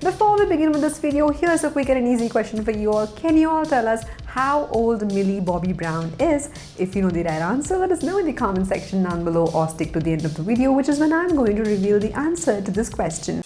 Before we begin with this video, here's a quick and an easy question for you all. Can you all tell us how old Millie Bobby Brown is? If you know the right answer, let us know in the comment section down below or stick to the end of the video, which is when I'm going to reveal the answer to this question.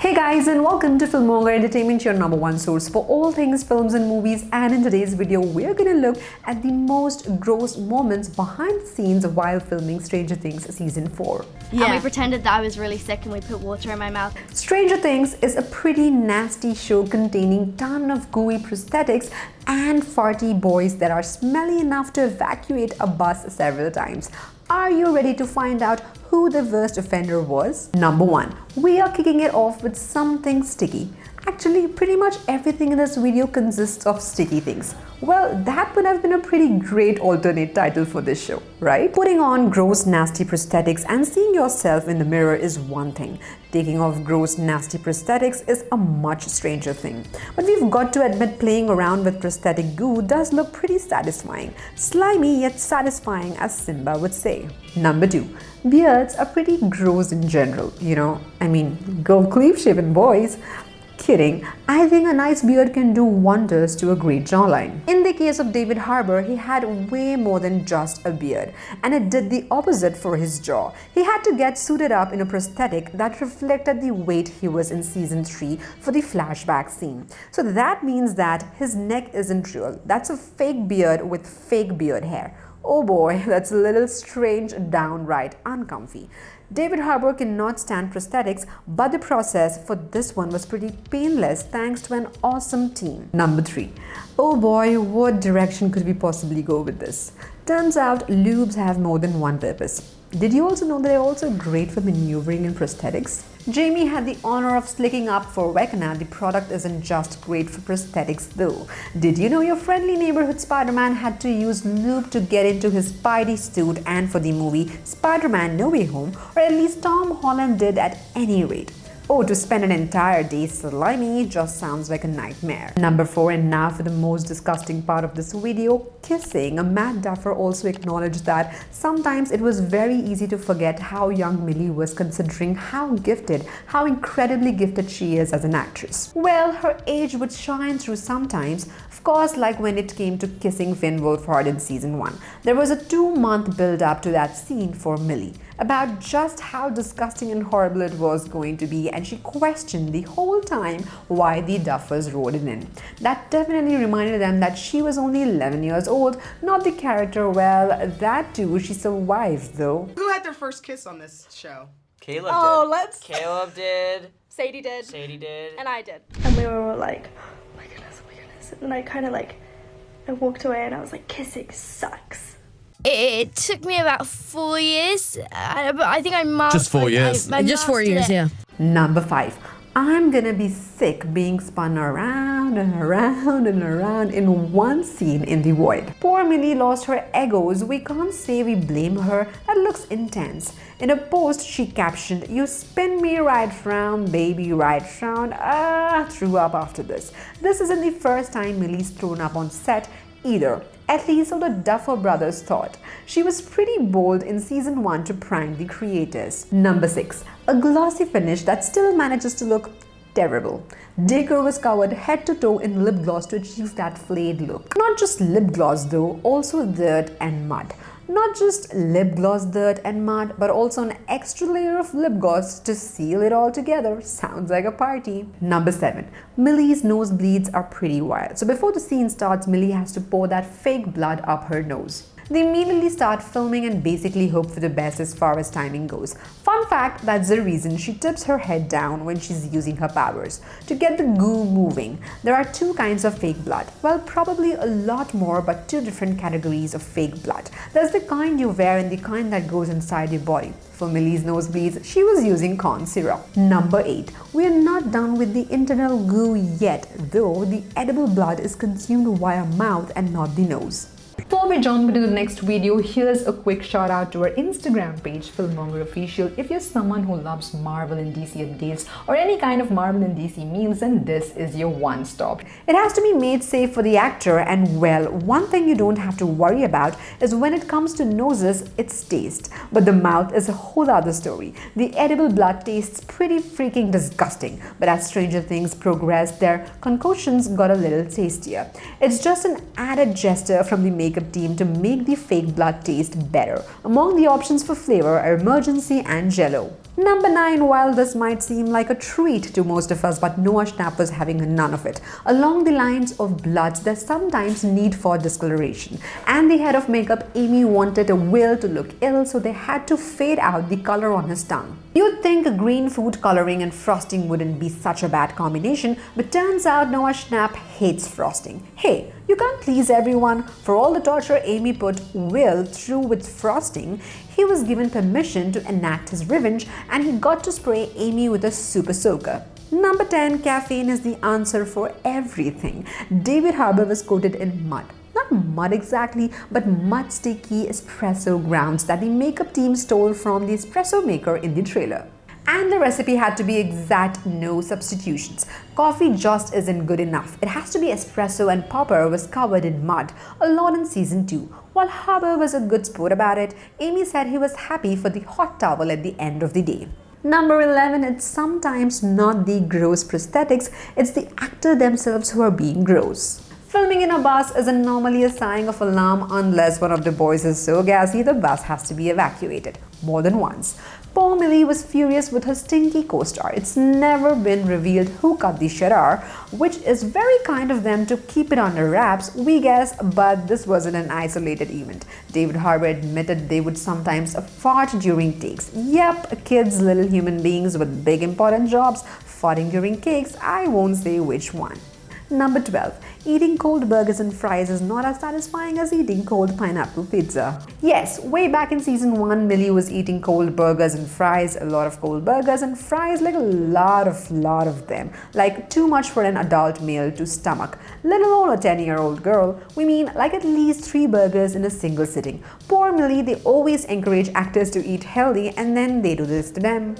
Hey guys, and welcome to FilMonger Entertainment, your #1 source for all things films and movies. And in today's video, we're gonna look at the most gross moments behind the scenes while filming Stranger Things Season 4. Yeah. And we pretended that I was really sick and we put water in my mouth. Stranger Things is a pretty nasty show containing ton of gooey prosthetics and farty boys that are smelly enough to evacuate a bus several times. Are you ready to find out who the worst offender was? Number 1, we are kicking it off with something sticky. Actually, pretty much everything in this video consists of sticky things. Well, that would have been a pretty great alternate title for this show, right? Putting on gross, nasty prosthetics and seeing yourself in the mirror is one thing. Taking off gross, nasty prosthetics is a much stranger thing. But we've got to admit, playing around with prosthetic goo does look pretty satisfying. Slimy yet satisfying, as Simba would say. Number 2, beards are pretty gross in general, go clean-shaven boys. Kidding. I think a nice beard can do wonders to a great jawline. In the case of David Harbour, he had way more than just a beard, and it did the opposite for his jaw. He had to get suited up in a prosthetic that reflected the weight he was in season 3 for the flashback scene. So that means that his neck isn't real. That's a fake beard with fake beard hair. Oh boy, that's a little strange, downright uncomfy. David Harbour cannot stand prosthetics, but the process for this one was pretty painless thanks to an awesome team. Number 3. Oh boy, what direction could we possibly go with this? Turns out lubes have more than one purpose. Did you also know that they're also great for maneuvering in prosthetics? Jamie had the honor of slicking up for Vecna. The product isn't just great for prosthetics though. Did you know your friendly neighborhood Spider-Man had to use lube to get into his Spidey suit and for the movie Spider-Man No Way Home, or at least Tom Holland did at any rate? Oh, to spend an entire day slimy just sounds like a nightmare. Number 4, and now for the most disgusting part of this video, kissing. Matt Duffer also acknowledged that sometimes it was very easy to forget how young Millie was, considering how incredibly gifted she is as an actress. Well, her age would shine through sometimes, of course, like when it came to kissing Finn Wolfhard in season 1. There was a 2-month build up to that scene for Millie about just how disgusting and horrible it was going to be, and she questioned the whole time why the Duffers wrote it in. That definitely reminded them that she was only 11 years old, not the character. Well, that too she survived though. Who had their first kiss on this show? Caleb did. Caleb did. Sadie did. Sadie did. And I did. And we were like, oh my goodness. And then I kind of I walked away and I was like, kissing sucks. It took me about 4 years, but I think I mastered. Just 4 years. Just 4 years, yeah. Number 5. I'm gonna be sick being spun around and around and around in one scene in the void. Poor Millie lost her egos. We can't say we blame her. That looks intense. In a post, she captioned, "You spin me right round, baby, right round." Threw up after this. This isn't the first time Millie's thrown up on set either. At least so the Duffer brothers thought. She was pretty bold in season 1 to prank the creators. Number 6. A glossy finish that still manages to look terrible. Dacre was covered head to toe in lip gloss to achieve that flayed look. Not just lip gloss though, also dirt and mud. Not just lip gloss, dirt and mud, but also an extra layer of lip gloss to seal it all together. Sounds like a party. Number 7. Millie's nosebleeds are pretty wild. So before the scene starts, Millie has to pour that fake blood up her nose. They immediately start filming and basically hope for the best as far as timing goes. Fun fact, that's the reason she tips her head down when she's using her powers, to get the goo moving. There are 2 kinds of fake blood. Well, probably a lot more, but 2 different categories of fake blood. There's the kind you wear and the kind that goes inside your body. For Millie's nosebleeds, she was using corn syrup. Number 8. We are not done with the internal goo yet, though the edible blood is consumed via mouth and not the nose. Before we jump into the next video, here's a quick shout out to our Instagram page, FilMonger Official. If you're someone who loves Marvel and DC updates or any kind of Marvel and DC memes, then this is your one stop. It has to be made safe for the actor, and well, one thing you don't have to worry about is when it comes to noses, it's taste. But the mouth is a whole other story. The edible blood tastes pretty freaking disgusting, but as Stranger Things progressed, their concoctions got a little tastier. It's just an added gesture from the makeup team to make the fake blood taste better. Among the options for flavor are Emergency and Jello. Number 9, while this might seem like a treat to most of us, but Noah Schnapp was having none of it. Along the lines of bloods, there's sometimes need for discoloration. And the head of makeup, Amy, wanted a Will to look ill, so they had to fade out the color on his tongue. You'd think green food coloring and frosting wouldn't be such a bad combination, but turns out Noah Schnapp hates frosting. Hey, you can't please everyone. For all the torture Amy put Will through with frosting, he was given permission to enact his revenge, and he got to spray Amy with a super soaker. Number 10, caffeine is the answer for everything. David Harbour was coated in mud. Not mud exactly, but mud sticky espresso grounds that the makeup team stole from the espresso maker in the trailer. And the recipe had to be exact, no substitutions. Coffee just isn't good enough. It has to be espresso, and Popper was covered in mud, a lot in season 2. While Harbour was a good sport about it, Amy said he was happy for the hot towel at the end of the day. Number 11, it's sometimes not the gross prosthetics, it's the actor themselves who are being gross. Filming in a bus isn't normally a sign of alarm unless one of the boys is so gassy the bus has to be evacuated, more than once. Poor Millie was furious with her stinky co-star. It's never been revealed who cut the shirar, which is very kind of them to keep it under wraps, we guess, but this wasn't an isolated event. David Harbour admitted they would sometimes fart during takes. Yep, kids, little human beings with big important jobs, farting during cakes, I won't say which one. Number 12. Eating cold burgers and fries is not as satisfying as eating cold pineapple pizza. Yes, way back in season 1, Millie was eating cold burgers and fries, a lot of cold burgers and fries, like a lot of them. Like too much for an adult male to stomach, let alone a 10-year-old girl. We mean like at least 3 burgers in a single sitting. Poor Millie, they always encourage actors to eat healthy and then they do this to them.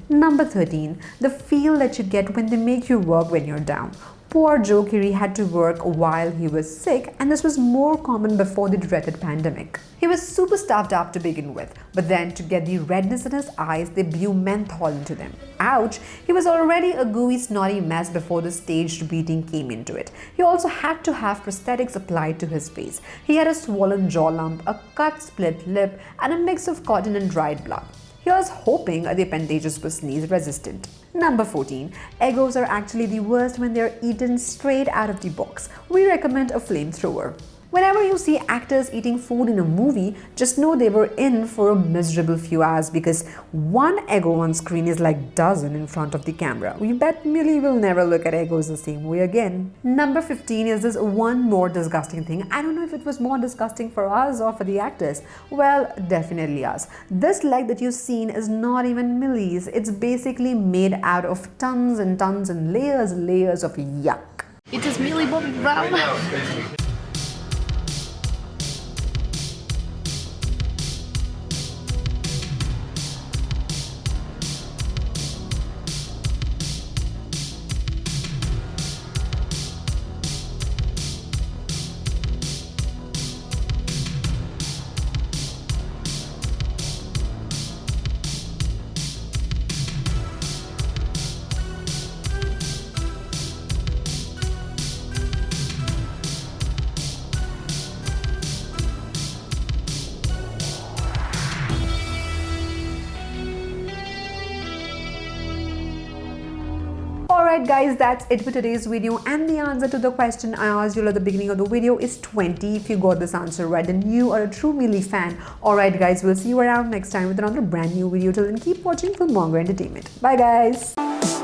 Number 13. The feel that you get when they make you work when you're down. Poor Joe Keery had to work while he was sick, and this was more common before the dreaded pandemic. He was super stuffed up to begin with, but then to get the redness in his eyes, they blew menthol into them. Ouch! He was already a gooey, snotty mess before the staged beating came into it. He also had to have prosthetics applied to his face. He had a swollen jaw lump, a cut split lip, and a mix of cotton and dried blood. He was hoping the appendages were sneeze resistant. Number 14. Egos are actually the worst when they're eaten straight out of the box. We recommend a flamethrower. Whenever you see actors eating food in a movie, just know they were in for a miserable few hours, because one Eggo on screen is like dozen in front of the camera. We bet Millie will never look at Eggos the same way again. Number 15 is this one more disgusting thing. I don't know if it was more disgusting for us or for the actors. Well, definitely us. This leg that you've seen is not even Millie's. It's basically made out of tons and tons and layers of yuck. It is Millie Bobby Brown. Alright guys, that's it for today's video, and the answer to the question I asked you at the beginning of the video is 20. If you got this answer right, then you are a true Millie fan. Alright guys, we'll see you around next time with another brand new video. Till then, keep watching FilMonger Entertainment. Bye guys!